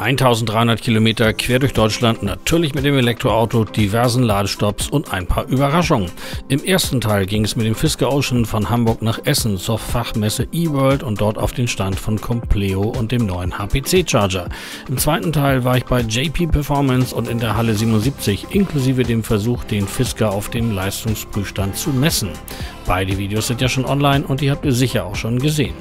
1300 Kilometer quer durch Deutschland, natürlich mit dem Elektroauto, diversen Ladestops und ein paar Überraschungen. Im ersten Teil ging es mit dem Fisker Ocean von Hamburg nach Essen zur Fachmesse eWorld und dort auf den Stand von Compleo und dem neuen HPC-Charger. Im zweiten Teil war ich bei JP Performance und in der Halle 77, inklusive dem Versuch, den Fisker auf dem Leistungsprüfstand zu messen. Beide Videos sind ja schon online und die habt ihr sicher auch schon gesehen.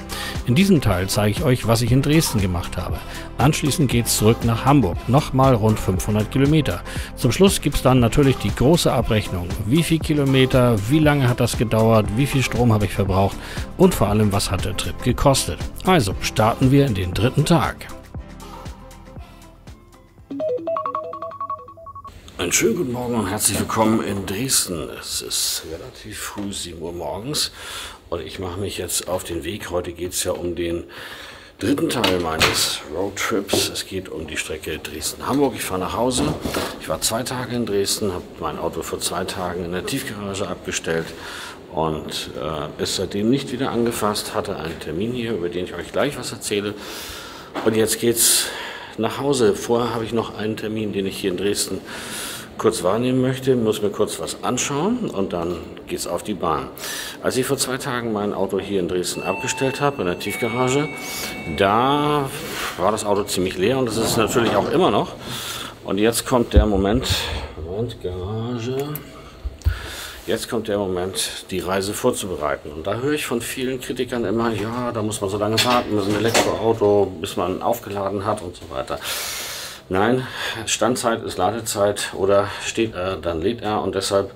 In diesem Teil zeige ich euch, was ich in Dresden gemacht habe. Anschließend geht es zurück nach Hamburg, nochmal rund 500 Kilometer. Zum Schluss gibt es dann natürlich die große Abrechnung. Wie viel Kilometer, wie lange hat das gedauert, wie viel Strom habe ich verbraucht und vor allem, was hat der Trip gekostet. Also starten wir in den dritten Tag. Einen schönen guten Morgen und herzlich willkommen in Dresden. Es ist relativ früh, 7 Uhr morgens und ich mache mich jetzt auf den Weg. Heute geht es ja um den dritten Teil meines Roadtrips. Es geht um die Strecke Dresden-Hamburg. Ich fahre nach Hause. Ich war 2 Tage in Dresden, habe mein Auto vor 2 Tagen in der Tiefgarage abgestellt und ist seitdem nicht wieder angefasst. Hatte einen Termin hier, über den ich euch gleich was erzähle. Und jetzt geht's nach Hause. Vorher habe ich noch einen Termin, den ich hier in Dresden kurz wahrnehmen möchte, muss mir kurz was anschauen und dann geht's auf die Bahn. Als ich vor 2 Tagen mein Auto hier in Dresden abgestellt habe, in der Tiefgarage, da war das Auto ziemlich leer und das ist natürlich auch immer noch. Und jetzt kommt der Moment, jetzt kommt der Moment, die Reise vorzubereiten. Und da höre ich von vielen Kritikern immer, ja, da muss man so lange warten, mit einem Elektroauto, bis man aufgeladen hat und so weiter. Nein, Standzeit ist Ladezeit oder steht er, dann lädt er und deshalb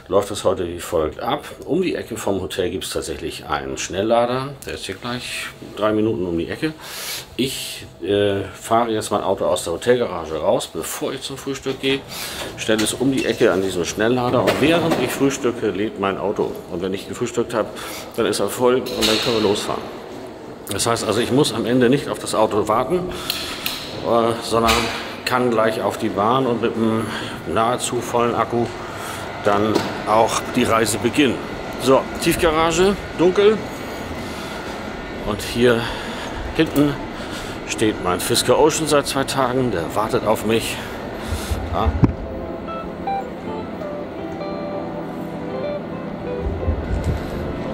läuft das heute wie folgt ab. Um die Ecke vom Hotel gibt es tatsächlich einen Schnelllader, der ist hier gleich 3 Minuten um die Ecke. Ich fahre jetzt mein Auto aus der Hotelgarage raus, bevor ich zum Frühstück gehe, stelle es um die Ecke an diesen Schnelllader und während ich frühstücke, lädt mein Auto. Und wenn ich gefrühstückt habe, dann ist er voll und dann können wir losfahren. Das heißt also, ich muss am Ende nicht auf das Auto warten, sondern kann gleich auf die Bahn und mit einem nahezu vollen Akku dann auch die Reise beginnen. So, Tiefgarage, dunkel und hier hinten steht mein Fisker Ocean seit 2 Tagen, der wartet auf mich. Ja.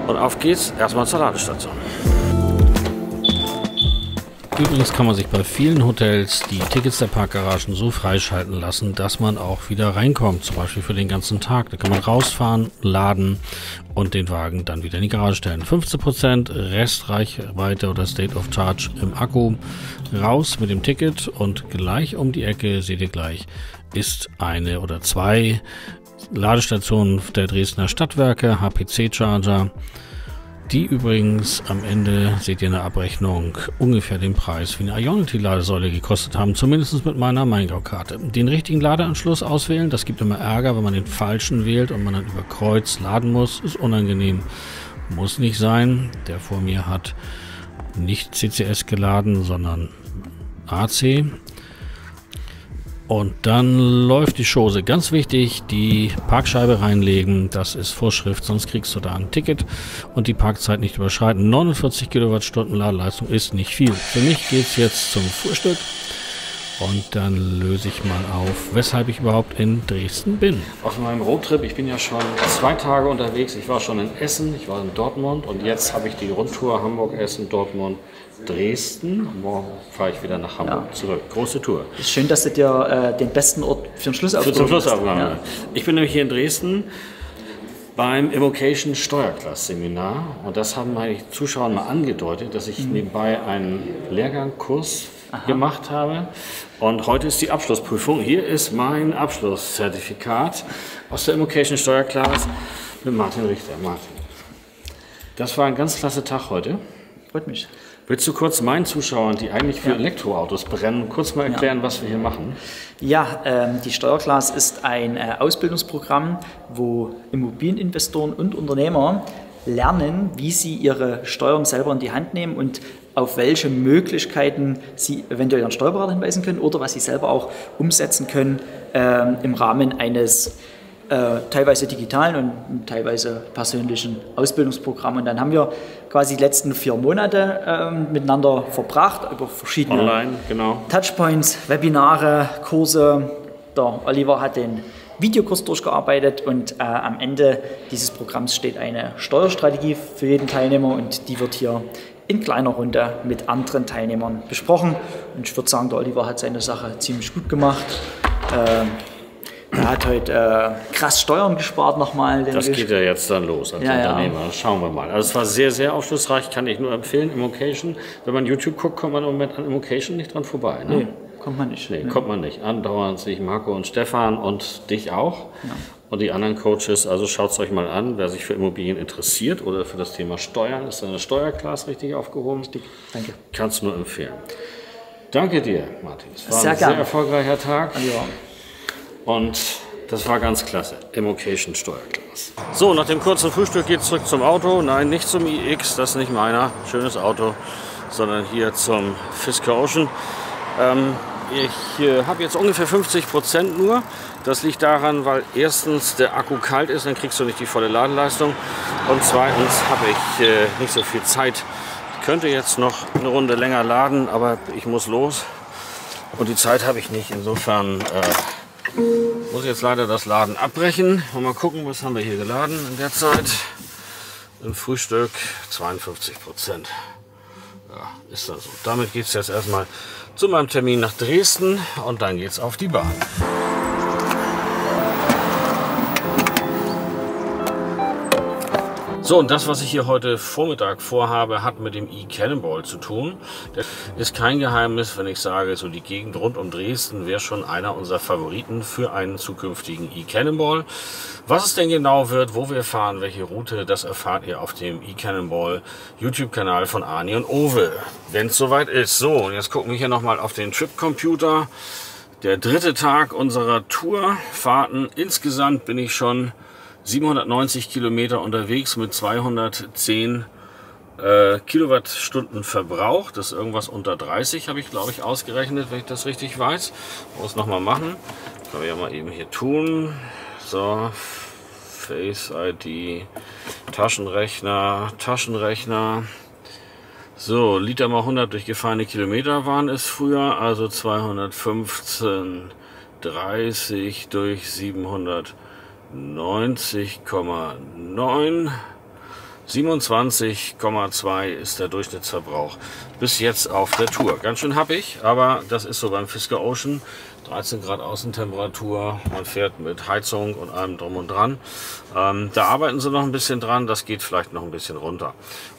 Und auf geht's erstmal zur Ladestation. Übrigens kann man sich bei vielen Hotels die Tickets der Parkgaragen so freischalten lassen, dass man auch wieder reinkommt, zum Beispiel für den ganzen Tag. Da kann man rausfahren, laden und den Wagen dann wieder in die Garage stellen. 15% Restreichweite oder State of Charge im Akku. Raus mit dem Ticket und gleich um die Ecke, seht ihr gleich, ist eine oder 2 Ladestationen der Dresdner Stadtwerke, HPC-Charger. Die übrigens am Ende, seht ihr in der Abrechnung, ungefähr den Preis wie eine Ionity-Ladesäule gekostet haben, zumindest mit meiner Maingau-Karte. Den richtigen Ladeanschluss auswählen, das gibt immer Ärger, wenn man den falschen wählt und man dann über Kreuz laden muss, ist unangenehm, muss nicht sein. Der vor mir hat nicht CCS geladen, sondern AC. Und dann läuft die Chose. Ganz wichtig, die Parkscheibe reinlegen, das ist Vorschrift, sonst kriegst du da ein Ticket und die Parkzeit nicht überschreiten. 49 Kilowattstunden Ladeleistung ist nicht viel. Für mich geht es jetzt zum Frühstück und dann löse ich mal auf, weshalb ich überhaupt in Dresden bin. Auf meinem Roadtrip, ich bin ja schon 2 Tage unterwegs, ich war schon in Essen, ich war in Dortmund und jetzt habe ich die Rundtour Hamburg, Essen, Dortmund, Dresden. Morgen fahre ich wieder nach Hamburg zurück. Große Tour. Ist schön, dass du dir den besten Ort für den Schluss aufgehoben hast. Ja. Ich bin nämlich hier in Dresden beim Evocation Steuerklasse-Seminar und das haben meine Zuschauer mal angedeutet, dass ich nebenbei einen Lehrgangkurs gemacht habe und heute ist die Abschlussprüfung. Hier ist mein Abschlusszertifikat aus der Evocation Steuerklasse mit Martin Richter. Martin, das war ein ganz klasse Tag heute. Freut mich. Willst du kurz meinen Zuschauern, die eigentlich für Elektroautos brennen, kurz mal erklären, was wir hier machen? Ja, die Steuerklasse ist ein Ausbildungsprogramm, wo Immobilieninvestoren und Unternehmer lernen, wie sie ihre Steuern selber in die Hand nehmen und auf welche Möglichkeiten sie eventuell ihren Steuerberater hinweisen können oder was sie selber auch umsetzen können im Rahmen eines teilweise digitalen und teilweise persönlichen Ausbildungsprogrammen. Und dann haben wir quasi die letzten 4 Monate miteinander verbracht, über verschiedene Online, genau. Touchpoints, Webinare, Kurse. Der Oliver hat den Videokurs durchgearbeitet und am Ende dieses Programms steht eine Steuerstrategie für jeden Teilnehmer und die wird hier in kleiner Runde mit anderen Teilnehmern besprochen. Und ich würde sagen, der Oliver hat seine Sache ziemlich gut gemacht. Er hat heute krass Steuern gespart nochmal. Das geht ja jetzt dann los als Unternehmer. Ja. Schauen wir mal. Also es war sehr, sehr aufschlussreich, kann ich nur empfehlen. Immocation, wenn man YouTube guckt, kommt man im Moment an Immocation nicht dran vorbei. Ne? Nee, kommt man nicht. Nee, kommt man nicht. Andauernd sehe ich Marco und Stefan und dich auch. Ja. Und die anderen Coaches, also schaut es euch mal an, wer sich für Immobilien interessiert oder für das Thema Steuern, ist deine Steuerklasse richtig aufgehoben. Richtig, danke. Kannst du nur empfehlen. Danke dir, Martin. Es war sehr ein sehr erfolgreicher Tag. Ja. Und das war ganz klasse. Immocation Steuerklasse. So, nach dem kurzen Frühstück geht es zurück zum Auto. Nein, nicht zum iX, das ist nicht meiner. Schönes Auto, sondern hier zum Fisker Ocean. Ich habe jetzt ungefähr 50% nur. Das liegt daran, weil erstens der Akku kalt ist, dann kriegst du nicht die volle Ladeleistung. Und zweitens habe ich nicht so viel Zeit. Ich könnte jetzt noch eine Runde länger laden, aber ich muss los. Und die Zeit habe ich nicht. Insofern muss ich jetzt leider das Laden abbrechen. Und mal gucken, was haben wir hier geladen in der Zeit. Im Frühstück 52%. Ja, ist das so. Damit geht es jetzt erstmal zu meinem Termin nach Dresden und dann geht es auf die Bahn. So, und das, was ich hier heute Vormittag vorhabe, hat mit dem E-Cannonball zu tun. Das ist kein Geheimnis, wenn ich sage, so die Gegend rund um Dresden wäre schon einer unserer Favoriten für einen zukünftigen E-Cannonball. Was es denn genau wird, wo wir fahren, welche Route, das erfahrt ihr auf dem E-Cannonball YouTube-Kanal von Arni und Owe, wenn es soweit ist. So, und jetzt gucken wir hier nochmal auf den Trip-Computer. Der 3. Tag unserer Tourfahrten. Insgesamt bin ich schon 790 Kilometer unterwegs mit 210 Kilowattstunden Verbrauch. Das ist irgendwas unter 30, habe ich glaube ich ausgerechnet, wenn ich das richtig weiß. Muss es nochmal machen. Das können wir ja mal eben hier tun. So, Face ID, Taschenrechner. So, Liter mal 100 durchgefahrene Kilometer waren es früher, also 215,30 durch 790,9. 27,2 ist der Durchschnittsverbrauch bis jetzt auf der Tour. Ganz schön happig, aber das ist so beim Fisker Ocean. 13 Grad Außentemperatur, man fährt mit Heizung und allem drum und dran. Da arbeiten sie noch ein bisschen dran, das geht vielleicht noch ein bisschen runter.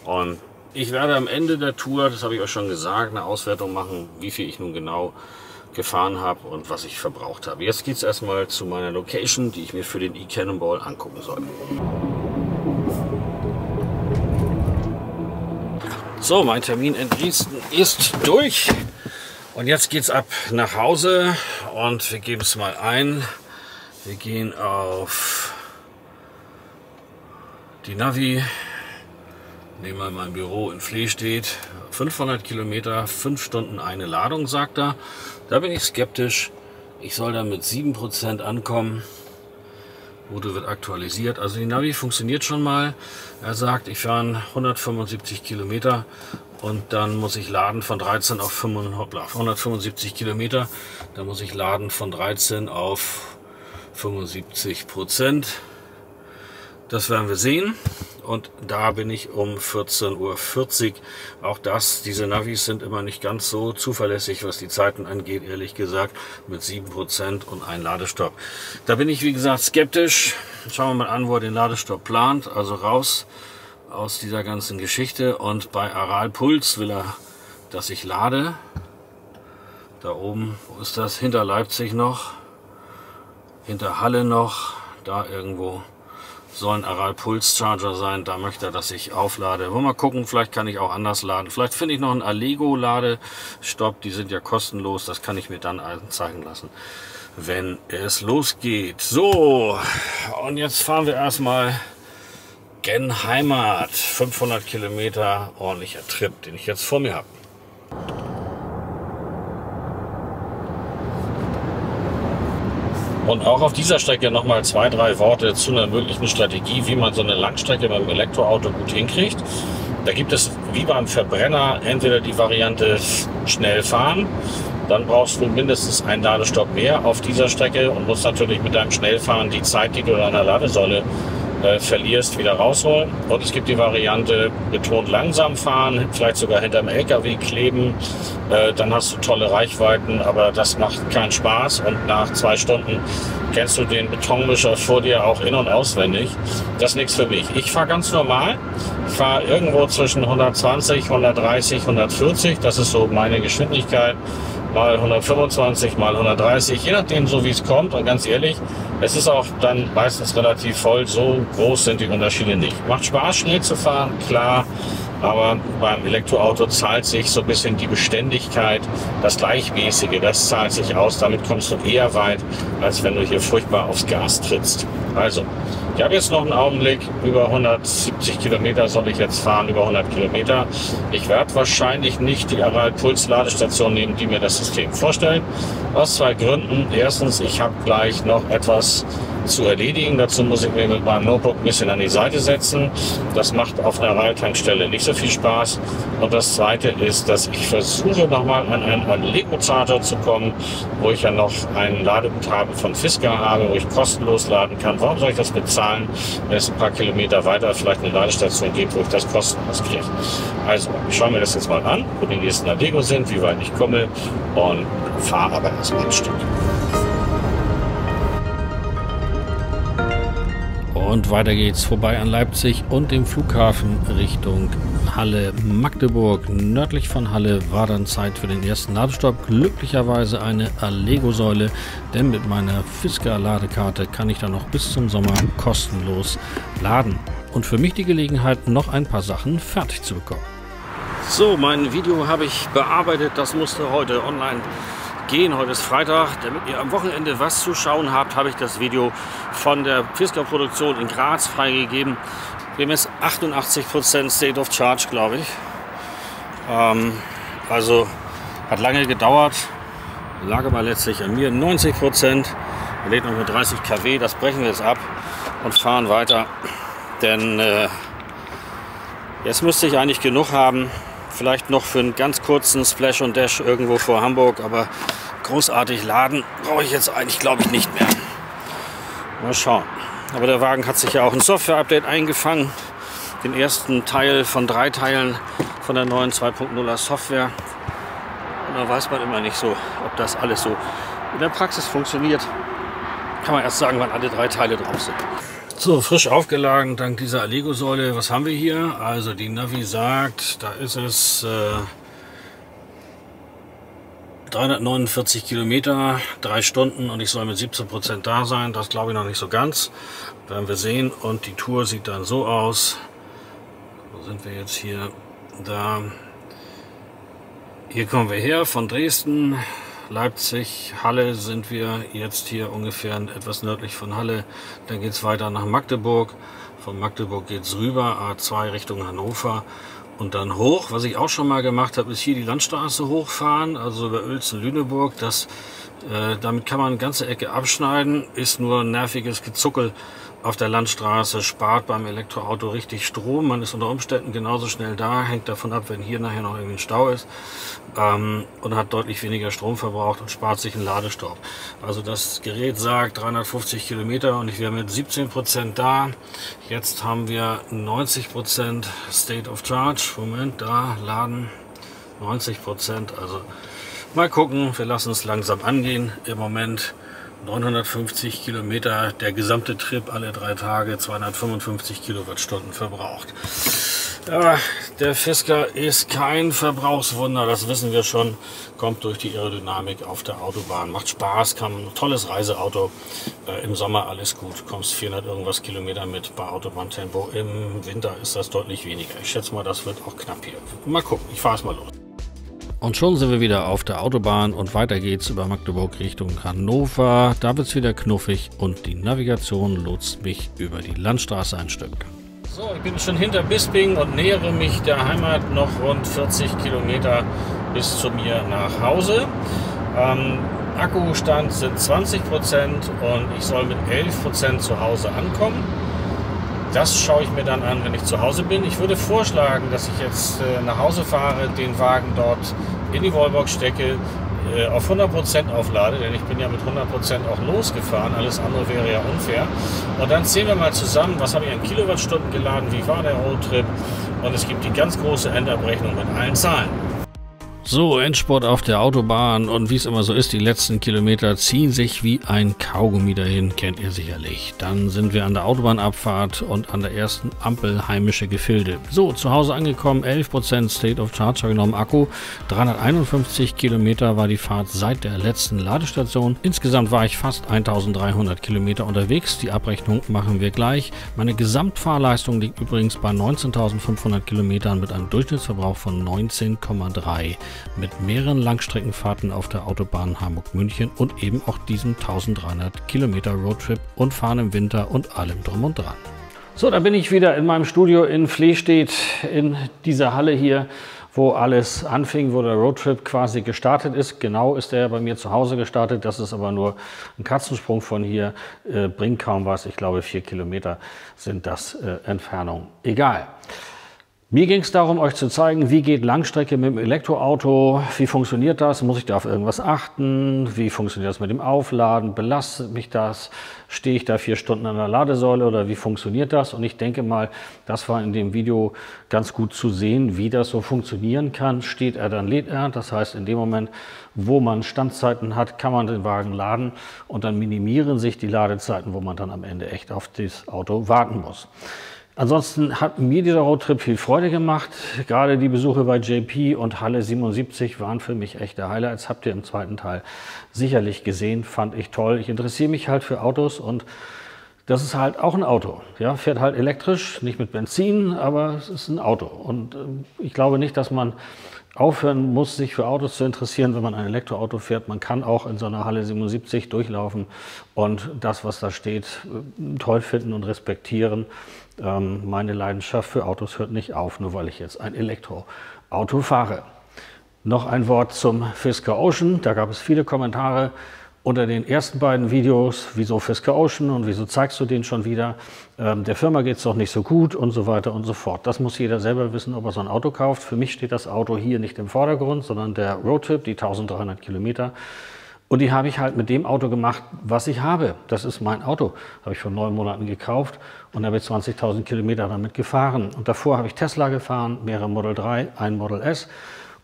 Und ich werde am Ende der Tour, das habe ich euch schon gesagt, eine Auswertung machen, wie viel ich nun genau gefahren habe und was ich verbraucht habe. Jetzt geht es erstmal zu meiner Location, die ich mir für den E-Cannonball angucken soll. So, mein Termin in Dresden ist durch und jetzt geht's ab nach Hause und wir geben es mal ein. Wir gehen auf die Navi, nehmen mal mein Büro in Flehstedt, 500 Kilometer, 5 Stunden eine Ladung, sagt er. Da bin ich skeptisch. Ich soll da mit 7% ankommen. Route wird aktualisiert. Also die Navi funktioniert schon mal. Er sagt, ich fahre 175 Kilometer und dann muss ich laden von 13 auf 175 Kilometer. Dann muss ich laden von 13 auf 75%. Das werden wir sehen. Und da bin ich um 14:40 Uhr. Auch diese Navis sind immer nicht ganz so zuverlässig, was die Zeiten angeht, ehrlich gesagt, mit 7% und ein Ladestopp. Da bin ich, wie gesagt, skeptisch. Schauen wir mal an, wo er den Ladestopp plant. Also raus aus dieser ganzen Geschichte. Und bei Aral Puls will er, dass ich lade. Da oben, wo ist das? Hinter Leipzig noch. Hinter Halle noch. Da irgendwo soll ein Aral Puls Charger sein, da möchte er, dass ich auflade. Wollen wir mal gucken, vielleicht kann ich auch anders laden. Vielleicht finde ich noch einen Allego Ladestopp, die sind ja kostenlos, das kann ich mir dann anzeigen lassen, wenn es losgeht. So, und jetzt fahren wir erstmal gen Heimat. 500 Kilometer, ordentlicher Trip, den ich jetzt vor mir habe. Und auch auf dieser Strecke nochmal 2, 3 Worte zu einer möglichen Strategie, wie man so eine Langstrecke beim Elektroauto gut hinkriegt. Da gibt es wie beim Verbrenner entweder die Variante schnell fahren, dann brauchst du mindestens einen Ladestopp mehr auf dieser Strecke und musst natürlich mit deinem Schnellfahren die Zeit, die du an der Ladesäule verlierst, wieder rausholen. Und es gibt die Variante betont langsam fahren, vielleicht sogar hinterm LKW kleben. Dann hast du tolle Reichweiten, aber das macht keinen Spaß. Und nach 2 Stunden kennst du den Betonmischer vor dir auch in- und auswendig. Das ist nichts für mich. Ich fahre ganz normal. Ich fahre irgendwo zwischen 120, 130, 140. Das ist so meine Geschwindigkeit. Mal 125, mal 130, je nachdem, so wie es kommt. Und ganz ehrlich, es ist auch dann meistens relativ voll. So groß sind die Unterschiede nicht. Macht Spaß, schnell zu fahren, klar. Aber beim Elektroauto zahlt sich so ein bisschen die Beständigkeit, das Gleichmäßige, das zahlt sich aus. Damit kommst du eher weit, als wenn du hier furchtbar aufs Gas trittst. Also, ich habe jetzt noch einen Augenblick, über 170 Kilometer soll ich jetzt fahren, über 100 Kilometer. Ich werde wahrscheinlich nicht die Aral-Puls-Ladestation nehmen, die mir das System vorstellt. Aus 2 Gründen. Erstens, ich habe gleich noch etwas zu erledigen. Dazu muss ich mir mit meinem Notebook ein bisschen an die Seite setzen. Das macht auf einer Aral-Tankstelle nicht so viel Spaß. Und das Zweite ist, dass ich versuche, nochmal an einen Allego-Charger zu kommen, wo ich ja noch ein Ladeguthaben von Fisker habe, wo ich kostenlos laden kann. Warum soll ich das bezahlen, wenn es ein paar Kilometer weiter vielleicht eine Ladestation gibt, wo ich das kostenlos kriege? Also, ich schaue mir das jetzt mal an, wo die nächsten Allego sind, wie weit ich komme und fahre aber erstmal ein Stück. Und weiter geht's vorbei an Leipzig und dem Flughafen Richtung Halle Magdeburg. Nördlich von Halle war dann Zeit für den ersten Ladestopp. Glücklicherweise eine Allego-Säule, denn mit meiner Fisker-Ladekarte kann ich dann noch bis zum Sommer kostenlos laden. Und für mich die Gelegenheit, noch ein paar Sachen fertig zu bekommen. So, mein Video habe ich bearbeitet. Das musste heute online gehen. Heute ist Freitag. Damit ihr am Wochenende was zu schauen habt, habe ich das Video von der Fisker-Produktion in Graz freigegeben. Wir haben jetzt 88% State of Charge, glaube ich. Also hat lange gedauert. Lag aber letztlich an mir. 90%. Er lädt noch mit 30 kW. Das brechen wir jetzt ab und fahren weiter. Denn jetzt müsste ich eigentlich genug haben. Vielleicht noch für einen ganz kurzen Splash und Dash irgendwo vor Hamburg, aber großartig laden brauche ich jetzt eigentlich, glaube ich, nicht mehr. Mal schauen. Aber der Wagen hat sich ja auch ein Software-Update eingefangen. Den ersten Teil von 3 Teilen von der neuen 2.0er Software. Und da weiß man immer nicht so, ob das alles so in der Praxis funktioniert. Kann man erst sagen, wann alle 3 Teile drauf sind. So, frisch aufgeladen dank dieser Allego-Säule. Was haben wir hier? Also die Navi sagt, da ist es 349 Kilometer, 3 Stunden und ich soll mit 17% da sein. Das glaube ich noch nicht so ganz. Werden wir sehen. Und die Tour sieht dann so aus. Wo sind wir jetzt hier? Da. Hier kommen wir her von Dresden. Leipzig, Halle sind wir jetzt hier ungefähr etwas nördlich von Halle. Dann geht es weiter nach Magdeburg. Von Magdeburg geht es rüber, A2 Richtung Hannover. Und dann hoch, was ich auch schon mal gemacht habe, ist hier die Landstraße hochfahren, also über Uelzen-Lüneburg. Damit kann man eine ganze Ecke abschneiden, ist nur ein nerviges Gezuckel auf der Landstraße, spart beim Elektroauto richtig Strom. Man ist unter Umständen genauso schnell da, hängt davon ab, wenn hier nachher noch irgendwie ein Stau ist, und hat deutlich weniger Strom verbraucht und spart sich einen Ladestopp. Also das Gerät sagt 350 Kilometer und ich wäre mit 17% da. Jetzt haben wir 90% State of Charge. Moment, da laden 90%. Also mal gucken, wir lassen es langsam angehen. Im Moment 950 Kilometer, der gesamte Trip alle 3 Tage, 255 Kilowattstunden verbraucht. Ja, der Fisker ist kein Verbrauchswunder, das wissen wir schon, kommt durch die Aerodynamik auf der Autobahn, macht Spaß, ein tolles Reiseauto, im Sommer alles gut, kommst 400 irgendwas Kilometer mit bei Autobahntempo, im Winter ist das deutlich weniger. Ich schätze mal, das wird auch knapp hier. Mal gucken, ich fahre es mal los. Und schon sind wir wieder auf der Autobahn und weiter geht's über Magdeburg Richtung Hannover. Da wird's wieder knuffig und die Navigation lotst mich über die Landstraße ein Stück. So, ich bin schon hinter Bisping und nähere mich der Heimat, noch rund 40 Kilometer bis zu mir nach Hause. Akkustand sind 20% und ich soll mit 11% zu Hause ankommen. Das schaue ich mir dann an, wenn ich zu Hause bin. Ich würde vorschlagen, dass ich jetzt nach Hause fahre, den Wagen dort in die Wallbox stecke, auf 100% auflade, denn ich bin ja mit 100% auch losgefahren. Alles andere wäre ja unfair. Und dann zählen wir mal zusammen, was habe ich an Kilowattstunden geladen, wie war der Roadtrip. Und es gibt die ganz große Endabrechnung mit allen Zahlen. So, Endspurt auf der Autobahn und wie es immer so ist, die letzten Kilometer ziehen sich wie ein Kaugummi dahin, kennt ihr sicherlich. Dann sind wir an der Autobahnabfahrt und an der ersten Ampel heimische Gefilde. So, zu Hause angekommen, 11% State of Charge genommen, Akku, 351 Kilometer war die Fahrt seit der letzten Ladestation. Insgesamt war ich fast 1300 Kilometer unterwegs, die Abrechnung machen wir gleich. Meine Gesamtfahrleistung liegt übrigens bei 19.500 Kilometern mit einem Durchschnittsverbrauch von 19,3. Mit mehreren Langstreckenfahrten auf der Autobahn Hamburg-München und eben auch diesem 1300 Kilometer Roadtrip und Fahren im Winter und allem drum und dran. So, da bin ich wieder in meinem Studio in Flehstedt, in dieser Halle hier, wo alles anfing, wo der Roadtrip quasi gestartet ist. Genau ist er bei mir zu Hause gestartet, das ist aber nur ein Katzensprung von hier, bringt kaum was. Ich glaube 4 Kilometer sind das Entfernung. Egal. Mir ging es darum, euch zu zeigen, wie geht Langstrecke mit dem Elektroauto, wie funktioniert das, muss ich da auf irgendwas achten, wie funktioniert das mit dem Aufladen, belastet mich das, stehe ich da 4 Stunden an der Ladesäule oder wie funktioniert das? Und ich denke mal, das war in dem Video ganz gut zu sehen, wie das so funktionieren kann. Steht er, dann lädt er, das heißt in dem Moment, wo man Standzeiten hat, kann man den Wagen laden und dann minimieren sich die Ladezeiten, wo man dann am Ende echt auf das Auto warten muss. Ansonsten hat mir dieser Roadtrip viel Freude gemacht. Gerade die Besuche bei JP und Halle 77 waren für mich echte Highlights. Habt ihr im zweiten Teil sicherlich gesehen, fand ich toll. Ich interessiere mich halt für Autos und das ist halt auch ein Auto. Ja, fährt halt elektrisch, nicht mit Benzin, aber es ist ein Auto. Und ich glaube nicht, dass man aufhören muss, sich für Autos zu interessieren, wenn man ein Elektroauto fährt. Man kann auch in so einer Halle 77 durchlaufen und das, was da steht, toll finden und respektieren. Meine Leidenschaft für Autos hört nicht auf, nur weil ich jetzt ein Elektroauto fahre. Noch ein Wort zum Fisker Ocean. Da gab es viele Kommentare unter den ersten beiden Videos. Wieso Fisker Ocean und wieso zeigst du den schon wieder? Der Firma geht es doch nicht so gut und so weiter und so fort. Das muss jeder selber wissen, ob er so ein Auto kauft. Für mich steht das Auto hier nicht im Vordergrund, sondern der Roadtrip, die 1300 Kilometer. Und die habe ich halt mit dem Auto gemacht, was ich habe. Das ist mein Auto. Habe ich vor 9 Monaten gekauft und habe 20.000 Kilometer damit gefahren. Und davor habe ich Tesla gefahren, mehrere Model 3, ein Model S.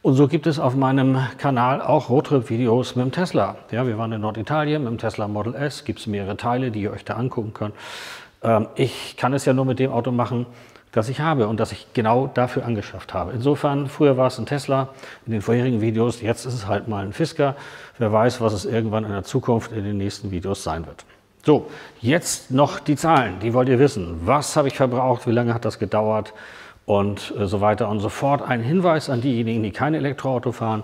Und so gibt es auf meinem Kanal auch Roadtrip-Videos mit dem Tesla. Ja, wir waren in Norditalien mit dem Tesla Model S. Gibt es mehrere Teile, die ihr euch da angucken könnt. Ich kann es ja nur mit dem Auto machen, das ich habe und das ich genau dafür angeschafft habe. Insofern, früher war es ein Tesla in den vorherigen Videos, jetzt ist es halt mal ein Fisker. Wer weiß, was es irgendwann in der Zukunft in den nächsten Videos sein wird. So, jetzt noch die Zahlen, die wollt ihr wissen. Was habe ich verbraucht, wie lange hat das gedauert und so weiter und so fort. Ein Hinweis an diejenigen, die kein Elektroauto fahren.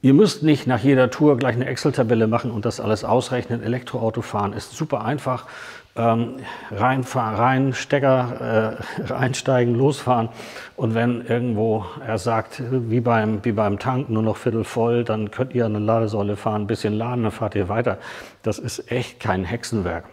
Ihr müsst nicht nach jeder Tour gleich eine Excel-Tabelle machen und das alles ausrechnen. Elektroauto fahren ist super einfach. Rein, Stecker, reinsteigen, losfahren. Und wenn irgendwo er sagt, wie beim Tank, nur noch Viertel voll, dann könnt ihr an eine Ladesäule fahren, ein bisschen laden, dann fahrt ihr weiter. Das ist echt kein Hexenwerk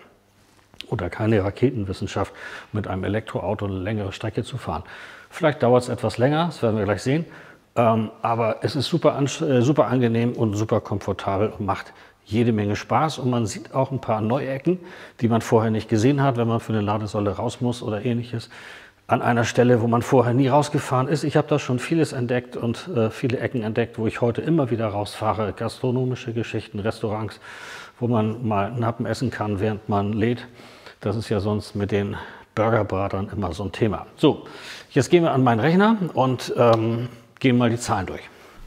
oder keine Raketenwissenschaft, mit einem Elektroauto eine längere Strecke zu fahren. Vielleicht dauert es etwas länger, das werden wir gleich sehen. Aber es ist super angenehm und super komfortabel und macht jede Menge Spaß. Und man sieht auch ein paar neue Ecken, die man vorher nicht gesehen hat, wenn man für eine Ladesäule raus muss oder ähnliches. An einer Stelle, wo man vorher nie rausgefahren ist. Ich habe da schon vieles entdeckt und viele Ecken entdeckt, wo ich heute immer wieder rausfahre. Gastronomische Geschichten, Restaurants, wo man mal einen Happen essen kann, während man lädt. Das ist ja sonst mit den Burgerbratern immer so ein Thema. So, jetzt gehen wir an meinen Rechner und gehen mal die Zahlen durch.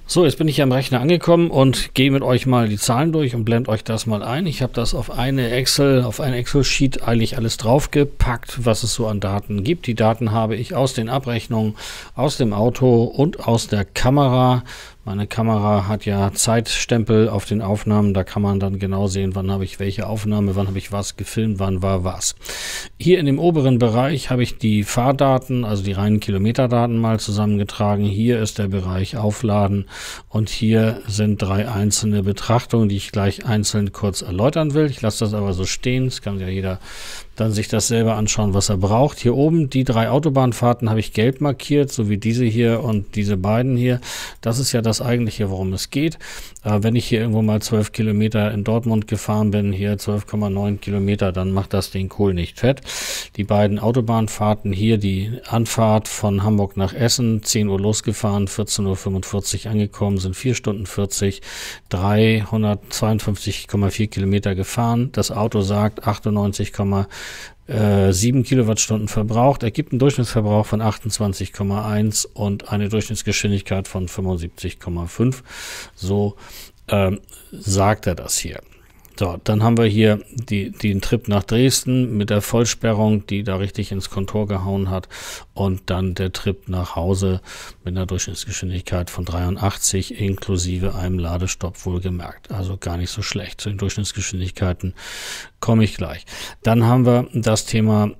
So, jetzt bin ich am Rechner angekommen und gehe mit euch mal die Zahlen durch und blende euch das mal ein. Ich habe das auf ein Excel-Sheet eigentlich alles draufgepackt, was es so an Daten gibt. Die Daten habe ich aus den Abrechnungen, aus dem Auto und aus der Kamera Meine Kamera hat ja Zeitstempel auf den Aufnahmen, da kann man dann genau sehen, wann habe ich welche Aufnahme, wann habe ich was gefilmt, wann war was. Hier in dem oberen Bereich habe ich die Fahrdaten, also die reinen Kilometerdaten mal zusammengetragen. Hier ist der Bereich Aufladen und hier sind 3 einzelne Betrachtungen, die ich gleich einzeln kurz erläutern will. Ich lasse das aber so stehen, das kann ja jeder dann sich das selber anschauen, was er braucht. Hier oben die 3 Autobahnfahrten habe ich gelb markiert, so wie diese hier und diese beiden hier. Das ist ja das eigentliche, worum es geht. Wenn ich hier irgendwo mal 12 Kilometer in Dortmund gefahren bin, hier 12,9 Kilometer, dann macht das den Kohl nicht fett. Die beiden Autobahnfahrten hier, die Anfahrt von Hamburg nach Essen, 10 Uhr losgefahren, 14:45 Uhr angekommen, sind 4 Stunden 40, 352,4 Kilometer gefahren. Das Auto sagt 98,7 Kilowattstunden verbraucht, ergibt einen Durchschnittsverbrauch von 28,1 und eine Durchschnittsgeschwindigkeit von 75,5. So sagt er das hier. So, dann haben wir hier den Trip nach Dresden mit der Vollsperrung, die da richtig ins Kontor gehauen hat. Und dann der Trip nach Hause mit einer Durchschnittsgeschwindigkeit von 83 inklusive einem Ladestopp wohlgemerkt. Also gar nicht so schlecht. Zu den Durchschnittsgeschwindigkeiten komme ich gleich. Dann haben wir das Thema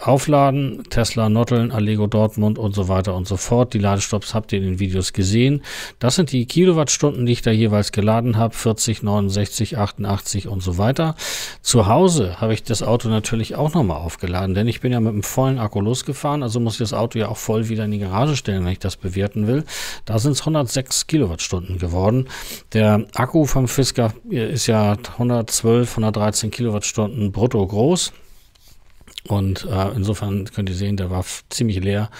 Aufladen, Tesla, Notteln, Allego Dortmund und so weiter und so fort. Die Ladestopps habt ihr in den Videos gesehen. Das sind die Kilowattstunden, die ich da jeweils geladen habe. 40, 69, 88 und so weiter. Zu Hause habe ich das Auto natürlich auch nochmal aufgeladen, denn ich bin ja mit einem vollen Akku losgefahren, also muss ich das Auto ja auch voll wieder in die Garage stellen, wenn ich das bewerten will. Da sind es 106 Kilowattstunden geworden. Der Akku vom Fisker ist ja 112, 113 Kilowattstunden brutto groß. Und insofern könnt ihr sehen, der war ziemlich leer,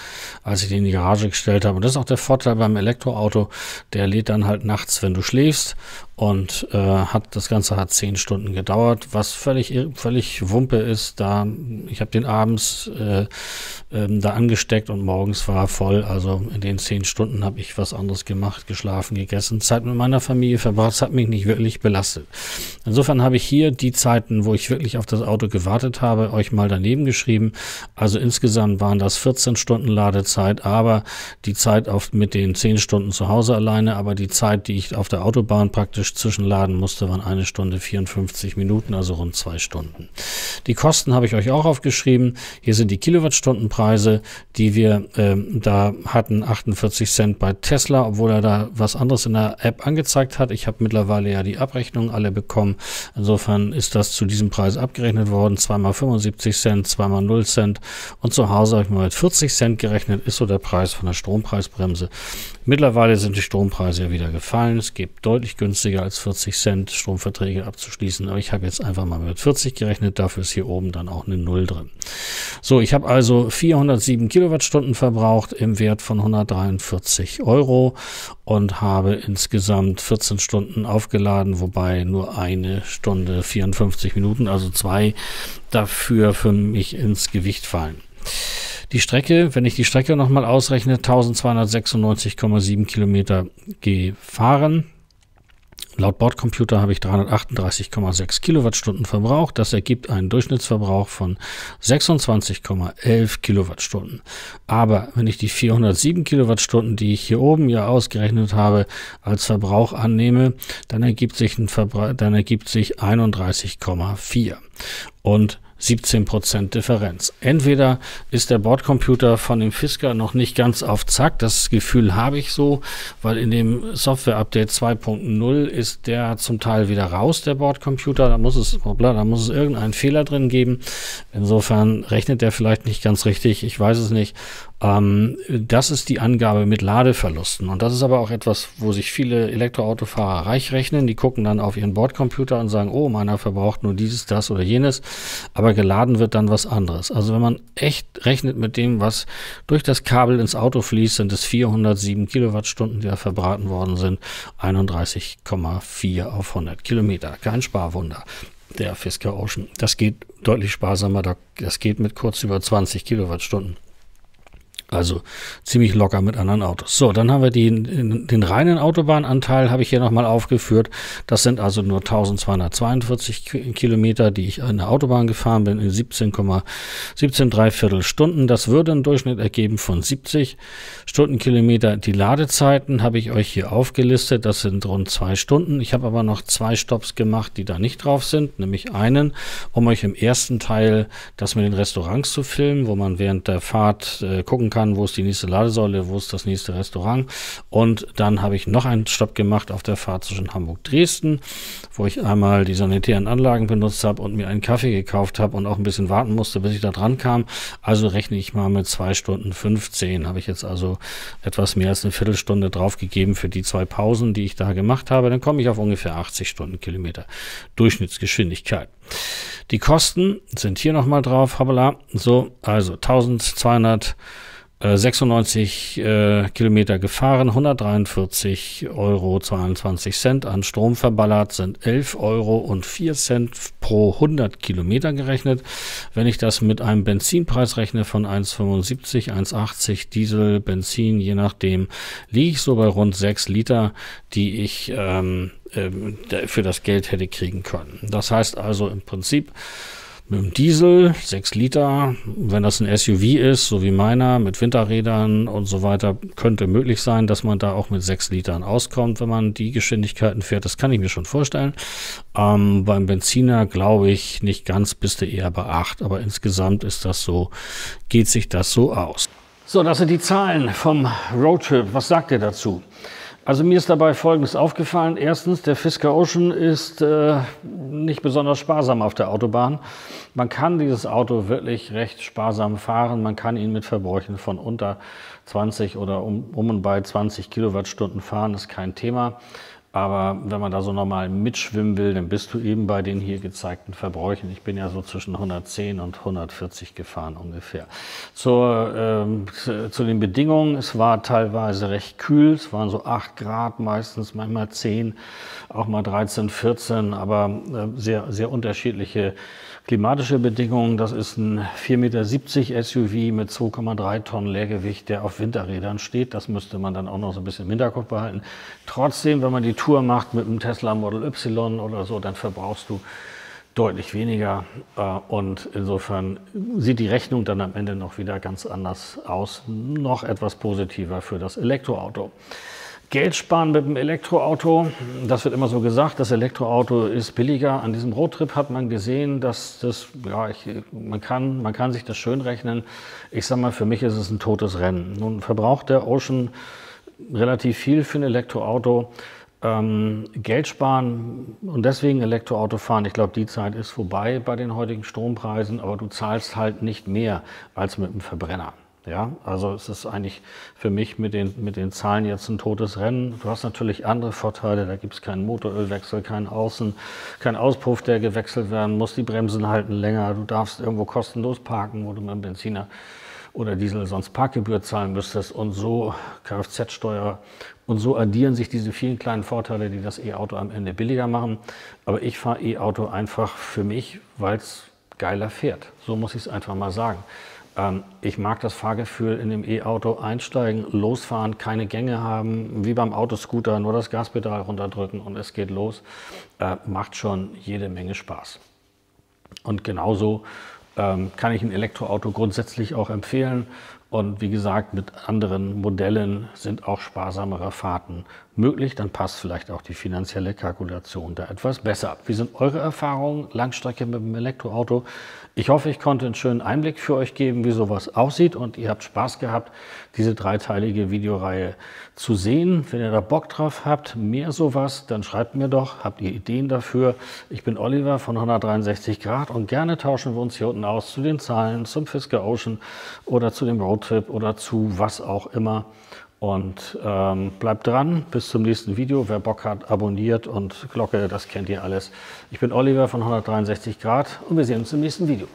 als ich den in die Garage gestellt habe. Und das ist auch der Vorteil beim Elektroauto, der lädt dann halt nachts, wenn du schläfst. Und das Ganze hat 10 Stunden gedauert, was völlig Wumpe ist. Ich habe den abends da angesteckt und morgens war er voll. Also in den 10 Stunden habe ich was anderes gemacht, geschlafen, gegessen, Zeit mit meiner Familie verbracht. Das hat mich nicht wirklich belastet. Insofern habe ich hier die Zeiten, wo ich wirklich auf das Auto gewartet habe, euch mal daneben geschrieben. Also insgesamt waren das 14 Stunden Ladezeit, aber die Zeit mit den 10 Stunden zu Hause alleine, aber die Zeit, die ich auf der Autobahn praktisch zwischenladen musste, waren 1 Stunde 54 Minuten, also rund 2 Stunden. Die Kosten habe ich euch auch aufgeschrieben. Hier sind die Kilowattstundenpreise, die wir da hatten, 48 Cent bei Tesla, obwohl er da was anderes in der App angezeigt hat. Ich habe mittlerweile ja die Abrechnungen alle bekommen. Insofern ist das zu diesem Preis abgerechnet worden. Zweimal 75 Cent, zweimal 0 Cent und zu Hause habe ich mal mit 40 Cent gerechnet, ist so der Preis von der Strompreisbremse. Mittlerweile sind die Strompreise ja wieder gefallen. Es gibt deutlich günstiger als 40 Cent Stromverträge abzuschließen, aber ich habe jetzt einfach mal mit 40 gerechnet, dafür ist hier oben dann auch eine 0 drin. So, ich habe also 407 Kilowattstunden verbraucht im Wert von 143 Euro und habe insgesamt 14 Stunden aufgeladen, wobei nur 1 Stunde 54 Minuten, also 2 dafür für mich ins Gewicht fallen. Die Strecke, wenn ich die Strecke nochmal ausrechne, 1296,7 Kilometer gefahren. Laut Bordcomputer habe ich 338,6 Kilowattstunden verbraucht. Das ergibt einen Durchschnittsverbrauch von 26,11 Kilowattstunden. Aber wenn ich die 407 Kilowattstunden, die ich hier oben ja ausgerechnet habe, als Verbrauch annehme, dann ergibt sich 31,4. Und 17% Differenz. Entweder ist der Bordcomputer von dem Fisker noch nicht ganz auf Zack, das Gefühl habe ich so, weil in dem Software-Update 2.0 ist der zum Teil wieder raus, der Bordcomputer, da muss es irgendeinen Fehler drin geben. Insofern rechnet der vielleicht nicht ganz richtig, ich weiß es nicht. Das ist die Angabe mit Ladeverlusten und das ist aber auch etwas, wo sich viele Elektroautofahrer reich rechnen. Die gucken dann auf ihren Bordcomputer und sagen, oh, meiner verbraucht nur dieses, das oder jenes, aber geladen wird dann was anderes. Also wenn man echt rechnet mit dem, was durch das Kabel ins Auto fließt, sind es 407 Kilowattstunden, die da verbraten worden sind, 31,4 auf 100 Kilometer. Kein Sparwunder. Der Fisker Ocean. Das geht deutlich sparsamer, das geht mit kurz über 20 Kilowattstunden. Also ziemlich locker mit anderen Autos. So, dann haben wir den reinen Autobahnanteil, habe ich hier nochmal aufgeführt. Das sind also nur 1242 Kilometer, die ich an der Autobahn gefahren bin, in 17,17 Stunden. Das würde einen Durchschnitt ergeben von 70 Stundenkilometer. Die Ladezeiten habe ich euch hier aufgelistet. Das sind rund 2 Stunden. Ich habe aber noch 2 Stops gemacht, die da nicht drauf sind. Nämlich einen, um euch im ersten Teil das mit den Restaurants zu filmen, wo man während der Fahrt gucken kann, wo ist die nächste Ladesäule, wo ist das nächste Restaurant. Und dann habe ich noch einen Stopp gemacht auf der Fahrt zwischen Hamburg-Dresden, wo ich einmal die sanitären Anlagen benutzt habe und mir einen Kaffee gekauft habe und auch ein bisschen warten musste, bis ich da dran kam. Also rechne ich mal mit 2 Stunden 15. Habe ich jetzt also etwas mehr als eine Viertelstunde drauf gegeben für die 2 Pausen, die ich da gemacht habe. Dann komme ich auf ungefähr 80 Stundenkilometer Durchschnittsgeschwindigkeit. Die Kosten sind hier nochmal drauf. Hoppala. So, also 1296 Kilometer gefahren, 143,22 Euro an Strom verballert, sind 11,04 Euro pro 100 Kilometer gerechnet. Wenn ich das mit einem Benzinpreis rechne von 1,75, 1,80 Diesel, Benzin, je nachdem, liege ich so bei rund 6 Liter, die ich für das Geld hätte kriegen können. Das heißt also im Prinzip, mit dem Diesel 6 Liter, wenn das ein SUV ist, so wie meiner, mit Winterrädern und so weiter, könnte möglich sein, dass man da auch mit 6 Litern auskommt, wenn man die Geschwindigkeiten fährt. Das kann ich mir schon vorstellen. Beim Benziner glaube ich nicht ganz, bist du eher bei 8, aber insgesamt ist das so, geht sich das so aus. So, das sind die Zahlen vom Roadtrip. Was sagt ihr dazu? Also mir ist dabei Folgendes aufgefallen. Erstens, der Fisker Ocean ist nicht besonders sparsam auf der Autobahn. Man kann dieses Auto wirklich recht sparsam fahren. Man kann ihn mit Verbräuchen von unter 20 oder um und bei 20 Kilowattstunden fahren, ist kein Thema. Aber wenn man da so normal mitschwimmen will, dann bist du eben bei den hier gezeigten Verbräuchen. Ich bin ja so zwischen 110 und 140 gefahren ungefähr. Zu den Bedingungen, es war teilweise recht kühl. Es waren so 8 Grad meistens, manchmal 10, auch mal 13, 14, aber sehr, sehr unterschiedliche klimatische Bedingungen. Das ist ein 4,70 Meter SUV mit 2,3 Tonnen Leergewicht, der auf Winterrädern steht. Das müsste man dann auch noch so ein bisschen im Hinterkopf behalten. Trotzdem, wenn man die Tour macht mit einem Tesla Model Y oder so, dann verbrauchst du deutlich weniger. Und insofern sieht die Rechnung dann am Ende noch wieder ganz anders aus. Noch etwas positiver für das Elektroauto. Geld sparen mit dem Elektroauto, das wird immer so gesagt, das Elektroauto ist billiger. An diesem Roadtrip hat man gesehen, dass das, ja, man kann sich das schön rechnen. Ich sag mal, für mich ist es ein totes Rennen. Nun verbraucht der Ocean relativ viel für ein Elektroauto. Geld sparen und deswegen Elektroauto fahren, ich glaube, die Zeit ist vorbei bei den heutigen Strompreisen, aber du zahlst halt nicht mehr als mit einem Verbrenner. Ja, also es ist eigentlich für mich mit den Zahlen jetzt ein totes Rennen. Du hast natürlich andere Vorteile, da gibt es keinen Motorölwechsel, keinen Auspuff, der gewechselt werden muss, die Bremsen halten länger, du darfst irgendwo kostenlos parken, wo du mit dem Benziner oder Diesel sonst Parkgebühr zahlen müsstest und so Kfz-Steuer und so addieren sich diese vielen kleinen Vorteile, die das E-Auto am Ende billiger machen. Aber ich fahre E-Auto einfach für mich, weil es geiler fährt. So muss ich es einfach mal sagen. Ich mag das Fahrgefühl in dem E-Auto einsteigen, losfahren, keine Gänge haben, wie beim Autoscooter, nur das Gaspedal runterdrücken und es geht los. Macht schon jede Menge Spaß. Und genauso kann ich ein Elektroauto grundsätzlich auch empfehlen. Und wie gesagt, mit anderen Modellen sind auch sparsamere Fahrten möglich. Dann passt vielleicht auch die finanzielle Kalkulation da etwas besser. Wie sind eure Erfahrungen Langstrecke mit dem Elektroauto? Ich hoffe, ich konnte einen schönen Einblick für euch geben, wie sowas aussieht. Und ihr habt Spaß gehabt, diese dreiteilige Videoreihe zu sehen. Wenn ihr da Bock drauf habt, mehr sowas, dann schreibt mir doch. Habt ihr Ideen dafür? Ich bin Oliver von 163 Grad und gerne tauschen wir uns hier unten aus zu den Zahlen, zum Fisker Ocean oder zu dem Roadtrip oder zu was auch immer. Und bleibt dran, bis zum nächsten Video. Wer Bock hat, abonniert und Glocke, das kennt ihr alles. Ich bin Oliver von 163 Grad und wir sehen uns im nächsten Video.